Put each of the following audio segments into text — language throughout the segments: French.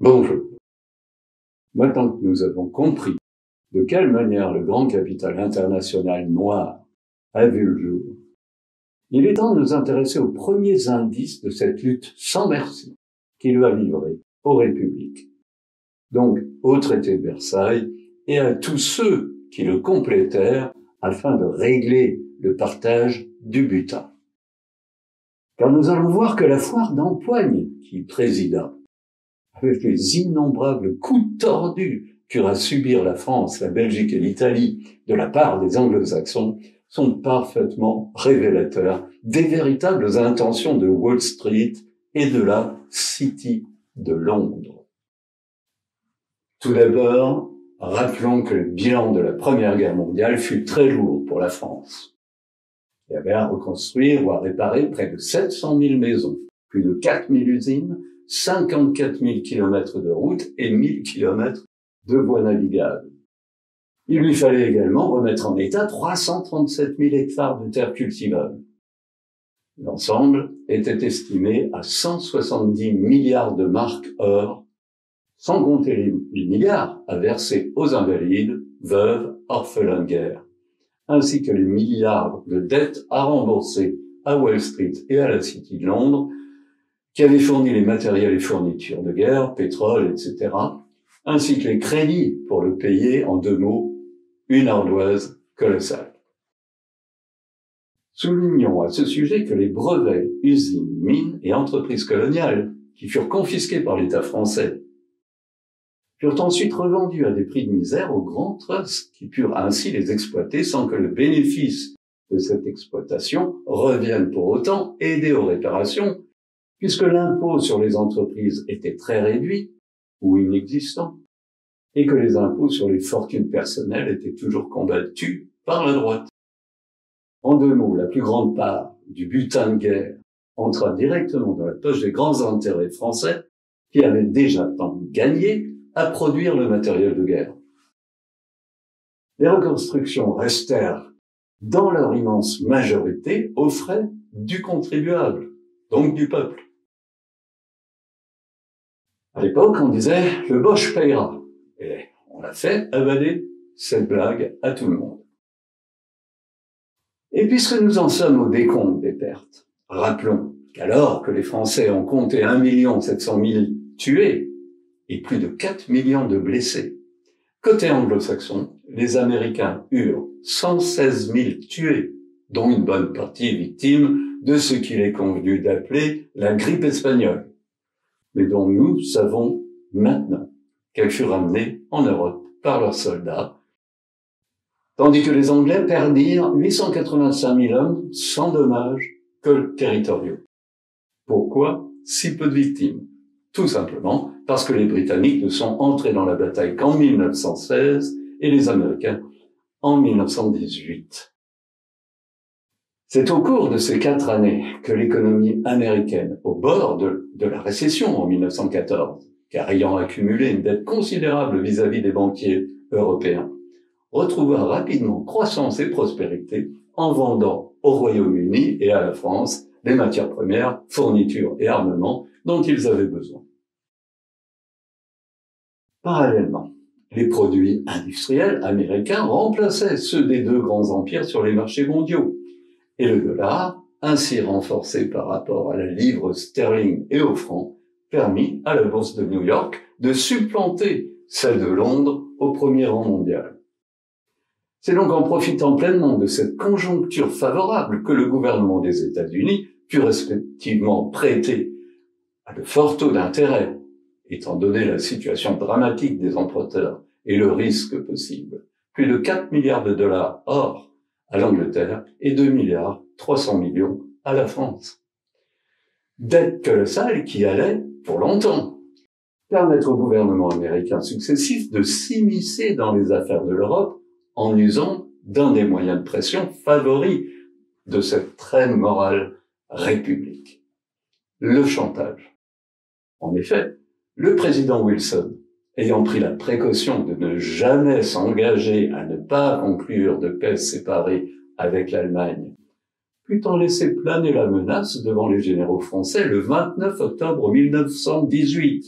Bonjour. Maintenant que nous avons compris de quelle manière le grand capital international noir a vu le jour, il est temps de nous intéresser aux premiers indices de cette lutte sans merci qu'il va livrer aux républiques, donc au traité de Versailles et à tous ceux qui le complétèrent afin de régler le partage du butin. Car nous allons voir que la foire d'empoigne qui présida, avec les innombrables coups tordus qu'eurent à subir la France, la Belgique et l'Italie de la part des anglo-saxons, sont parfaitement révélateurs des véritables intentions de Wall Street et de la City de Londres. Tout d'abord, rappelons que le bilan de la Première Guerre mondiale fut très lourd pour la France. Il y avait à reconstruire ou à réparer près de 700 000 maisons, plus de 4 000 usines, 54 000 kilomètres de routes et 1 000 kilomètres de voies navigables. Il lui fallait également remettre en état 337 000 hectares de terres cultivables. L'ensemble était estimé à 170 milliards de marks or, sans compter les milliards à verser aux invalides, veuves, orphelins de guerre, ainsi que les milliards de dettes à rembourser à Wall Street et à la City de Londres, qui avaient fourni les matériels et fournitures de guerre, pétrole, etc., ainsi que les crédits pour le payer, en 2 mots, une ardoise colossale. Soulignons à ce sujet que les brevets, usines, mines et entreprises coloniales, qui furent confisqués par l'État français, furent ensuite revendus à des prix de misère aux grands trusts qui purent ainsi les exploiter sans que le bénéfice de cette exploitation revienne pour autant aider aux réparations, puisque l'impôt sur les entreprises était très réduit ou inexistant, et que les impôts sur les fortunes personnelles étaient toujours combattus par la droite. En 2 mots, la plus grande part du butin de guerre entra directement dans la poche des grands intérêts français qui avaient déjà tant gagné à produire le matériel de guerre. Les reconstructions restèrent, dans leur immense majorité, aux frais du contribuable, donc du peuple. À l'époque, on disait « le Boche payera ». Et on a fait avaler cette blague à tout le monde. Et puisque nous en sommes au décompte des pertes, rappelons qu'alors que les Français ont compté 1 700 000 tués et plus de 4 millions de blessés, côté anglo-saxon, les Américains eurent 116 000 tués, dont une bonne partie victime de ce qu'il est convenu d'appeler la grippe espagnole, mais dont nous savons maintenant qu'elle fut ramenée en Europe par leurs soldats, tandis que les Anglais perdirent 885 000 hommes sans dommages territoriaux. Pourquoi si peu de victimes? Tout simplement parce que les Britanniques ne sont entrés dans la bataille qu'en 1916 et les Américains en 1918. C'est au cours de ces 4 années que l'économie américaine, au bord de la récession en 1914, car ayant accumulé une dette considérable vis-à-vis des banquiers européens, retrouva rapidement croissance et prospérité en vendant au Royaume-Uni et à la France les matières premières, fournitures et armements dont ils avaient besoin. Parallèlement, les produits industriels américains remplaçaient ceux des 2 grands empires sur les marchés mondiaux, et le dollar, ainsi renforcé par rapport à la livre sterling et au franc, permit à la bourse de New York de supplanter celle de Londres au premier rang mondial. C'est donc en profitant pleinement de cette conjoncture favorable que le gouvernement des États-Unis put respectivement prêter à de forts taux d'intérêt, étant donné la situation dramatique des emprunteurs et le risque possible, plus de 4 milliards de dollars or à l'Angleterre et 2 milliards 300 millions à la France. Dette colossale qui allait, pour longtemps, permettre au gouvernement américain successif de s'immiscer dans les affaires de l'Europe en usant d'un des moyens de pression favoris de cette très morale république, le chantage. En effet, le président Wilson, ayant pris la précaution de ne jamais s'engager à ne pas conclure de paix séparée avec l'Allemagne, put en laisser planer la menace devant les généraux français le 29 octobre 1918.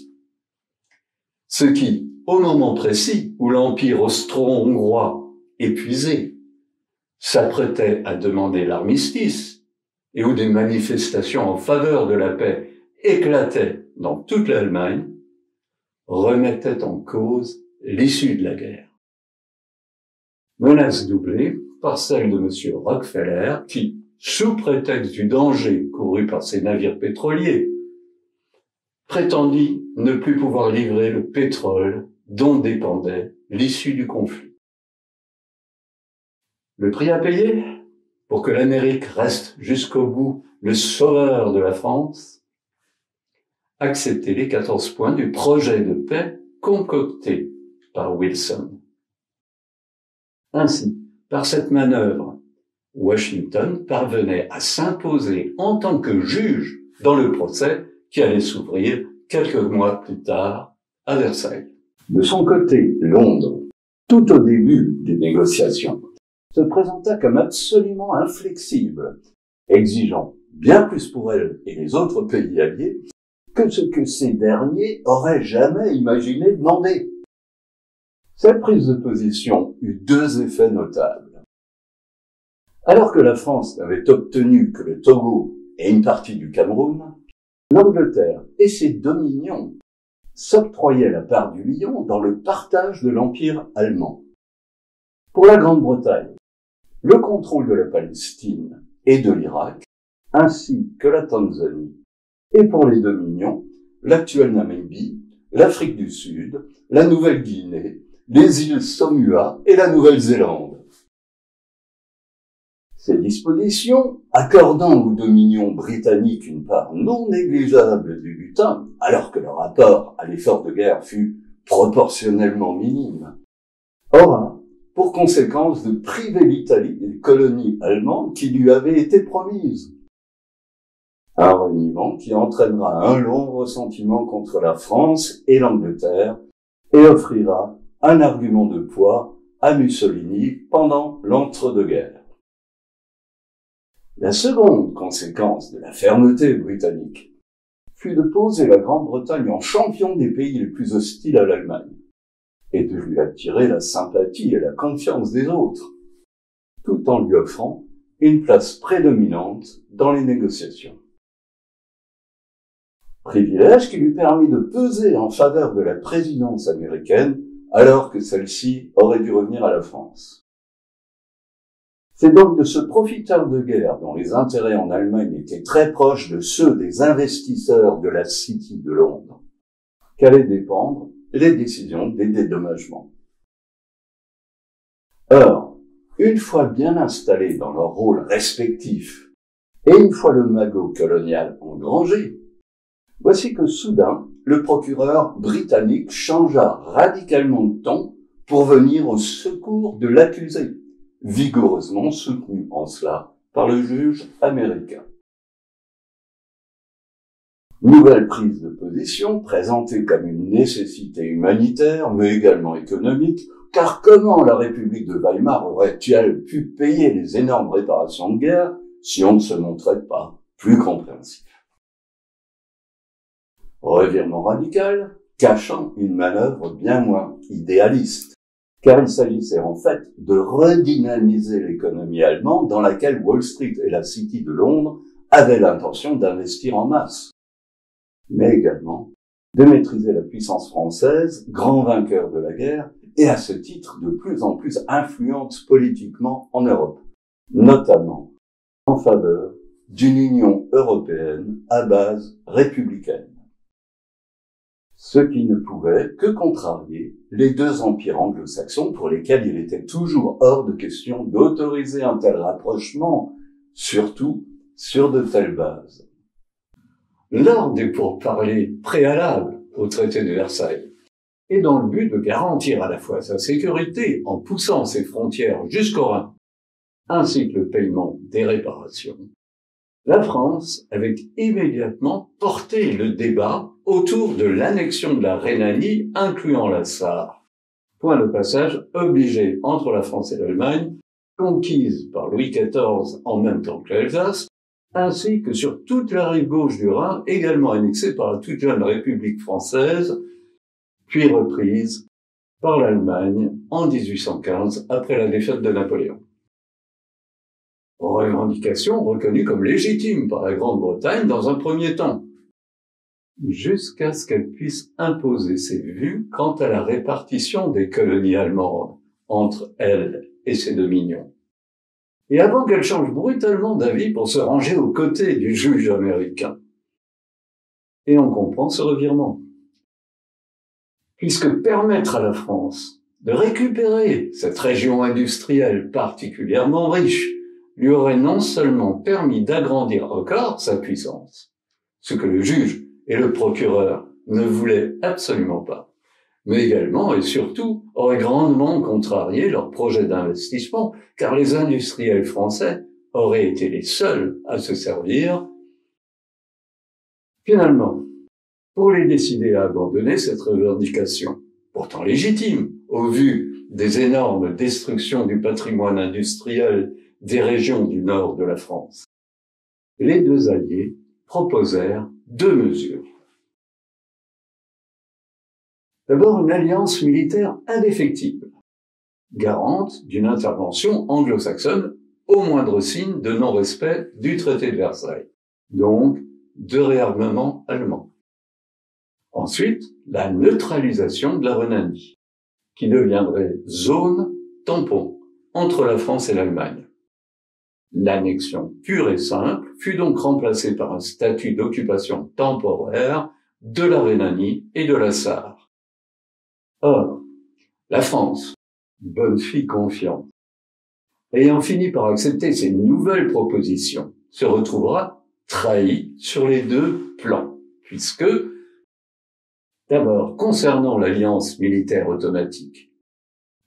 Ce qui, au moment précis où l'Empire austro-hongrois, épuisé, s'apprêtait à demander l'armistice et où des manifestations en faveur de la paix éclataient dans toute l'Allemagne, remettait en cause l'issue de la guerre. Menace doublée par celle de M. Rockefeller qui, sous prétexte du danger couru par ses navires pétroliers, prétendit ne plus pouvoir livrer le pétrole dont dépendait l'issue du conflit. Le prix à payer pour que l'Amérique reste jusqu'au bout le sauveur de la France, accepter les 14 points du projet de paix concocté par Wilson. Ainsi, par cette manœuvre, Washington parvenait à s'imposer en tant que juge dans le procès qui allait s'ouvrir quelques mois plus tard à Versailles. De son côté, Londres, tout au début des négociations, se présenta comme absolument inflexible, exigeant bien plus pour elle et les autres pays alliés que ce que ces derniers auraient jamais imaginé demander. Cette prise de position eut deux effets notables. Alors que la France n'avait obtenu que le Togo et une partie du Cameroun, l'Angleterre et ses dominions s'octroyaient la part du lion dans le partage de l'Empire allemand. Pour la Grande-Bretagne, le contrôle de la Palestine et de l'Irak, ainsi que la Tanzanie, et pour les dominions, l'actuelle Namibie, l'Afrique du Sud, la Nouvelle-Guinée, les îles Samoa et la Nouvelle-Zélande. Ces dispositions, accordant aux dominions britanniques une part non négligeable du butin, alors que leur rapport à l'effort de guerre fut proportionnellement minime, aura pour conséquence de priver l'Italie des colonies allemandes qui lui avaient été promises. Un reniement qui entraînera un long ressentiment contre la France et l'Angleterre et offrira un argument de poids à Mussolini pendant l'entre-deux-guerres. La seconde conséquence de la fermeté britannique fut de poser la Grande-Bretagne en champion des pays les plus hostiles à l'Allemagne et de lui attirer la sympathie et la confiance des autres, tout en lui offrant une place prédominante dans les négociations. Privilège qui lui permit de peser en faveur de la présidence américaine alors que celle-ci aurait dû revenir à la France. C'est donc de ce profiteur de guerre dont les intérêts en Allemagne étaient très proches de ceux des investisseurs de la City de Londres qu'allaient dépendre les décisions des dédommagements. Or, une fois bien installés dans leurs rôles respectifs et une fois le magot colonial engrangé, voici que soudain, le procureur britannique changea radicalement de ton pour venir au secours de l'accusé, vigoureusement soutenu en cela par le juge américain. Nouvelle prise de position présentée comme une nécessité humanitaire, mais également économique, car comment la République de Weimar aurait-elle pu payer les énormes réparations de guerre si on ne se montrait pas plus compréhensif? Revirement radical, cachant une manœuvre bien moins idéaliste, car il s'agissait en fait de redynamiser l'économie allemande dans laquelle Wall Street et la City de Londres avaient l'intention d'investir en masse, mais également de maîtriser la puissance française, grand vainqueur de la guerre, et à ce titre de plus en plus influente politiquement en Europe, notamment en faveur d'une Union européenne à base républicaine. Ce qui ne pouvait que contrarier les deux empires anglo-saxons pour lesquels il était toujours hors de question d'autoriser un tel rapprochement, surtout sur de telles bases. Lors des pourparlers préalables au traité de Versailles, et dans le but de garantir à la fois sa sécurité en poussant ses frontières jusqu'au Rhin, ainsi que le paiement des réparations, la France avait immédiatement porté le débat autour de l'annexion de la Rhénanie, incluant la Sarre, point de passage obligé entre la France et l'Allemagne, conquise par Louis XIV en même temps que l'Alsace, ainsi que sur toute la rive gauche du Rhin, également annexée par la toute jeune République française, puis reprise par l'Allemagne en 1815 après la défaite de Napoléon. Revendication reconnue comme légitime par la Grande-Bretagne dans un premier temps, jusqu'à ce qu'elle puisse imposer ses vues quant à la répartition des colonies allemandes entre elle et ses dominions. Et avant qu'elle change brutalement d'avis pour se ranger aux côtés du juge américain. Et on comprend ce revirement. Puisque permettre à la France de récupérer cette région industrielle particulièrement riche lui aurait non seulement permis d'agrandir encore sa puissance, ce que le juge et le procureur ne voulaient absolument pas, mais également et surtout aurait grandement contrarié leur projet d'investissement, car les industriels français auraient été les seuls à se servir. Finalement, pour les décider à abandonner cette revendication, pourtant légitime, au vu des énormes destructions du patrimoine industriel des régions du nord de la France, les deux alliés proposèrent deux mesures. D'abord, une alliance militaire indéfectible, garante d'une intervention anglo-saxonne au moindre signe de non-respect du traité de Versailles, donc de réarmement allemand. Ensuite, la neutralisation de la Rhénanie, qui deviendrait zone tampon entre la France et l'Allemagne. L'annexion pure et simple fut donc remplacée par un statut d'occupation temporaire de la Rhénanie et de la Sarre. Or, la France, bonne fille confiante, ayant fini par accepter ces nouvelles propositions, se retrouvera trahie sur les deux plans, puisque, d'abord, concernant l'alliance militaire automatique,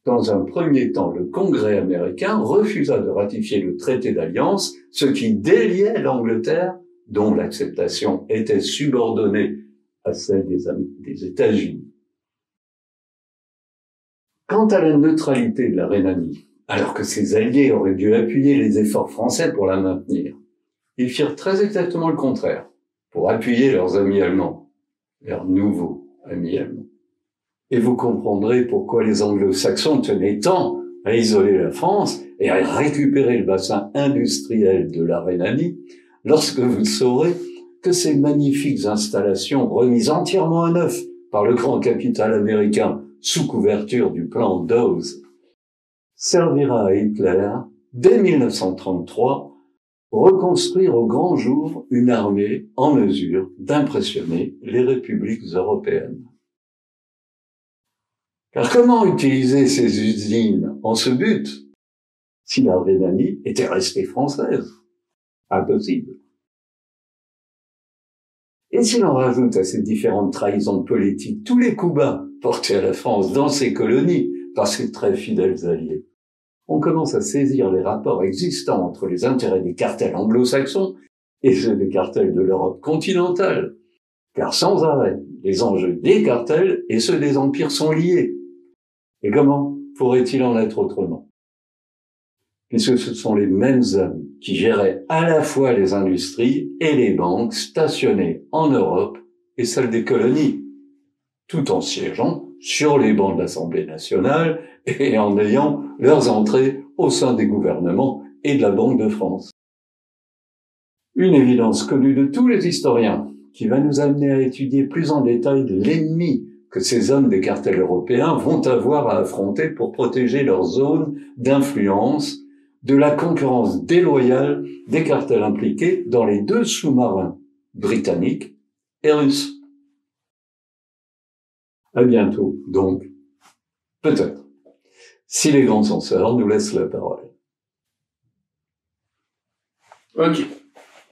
dans un premier temps, le Congrès américain refusa de ratifier le traité d'alliance, ce qui déliait l'Angleterre, dont l'acceptation était subordonnée à celle des États-Unis. Quant à la neutralité de la Rhénanie, alors que ses alliés auraient dû appuyer les efforts français pour la maintenir, ils firent très exactement le contraire, pour appuyer leurs amis allemands, leurs nouveaux amis allemands. Et vous comprendrez pourquoi les anglo-saxons tenaient tant à isoler la France et à récupérer le bassin industriel de la Rhénanie, lorsque vous saurez que ces magnifiques installations remises entièrement à neuf par le grand capital américain sous couverture du plan Dawes servira à Hitler, dès 1933, reconstruire au grand jour une armée en mesure d'impressionner les républiques européennes. Car comment utiliser ces usines en ce but si la Rhénanie était restée française? Impossible. Et si l'on rajoute à ces différentes trahisons politiques tous les coups bas portés à la France dans ses colonies par ses très fidèles alliés, on commence à saisir les rapports existants entre les intérêts des cartels anglo-saxons et ceux des cartels de l'Europe continentale. Car sans arrêt, les enjeux des cartels et ceux des empires sont liés. Et comment pourrait-il en être autrement? Puisque ce sont les mêmes hommes qui géraient à la fois les industries et les banques stationnées en Europe et celles des colonies, tout en siégeant sur les bancs de l'Assemblée nationale et en ayant leurs entrées au sein des gouvernements et de la Banque de France. Une évidence connue de tous les historiens, qui va nous amener à étudier plus en détail l'ennemi que ces hommes des cartels européens vont avoir à affronter pour protéger leur zone d'influence de la concurrence déloyale des cartels impliqués dans les deux sous-marins britanniques et russes. À bientôt, donc, peut-être, si les grands censeurs nous laissent la parole. Ok.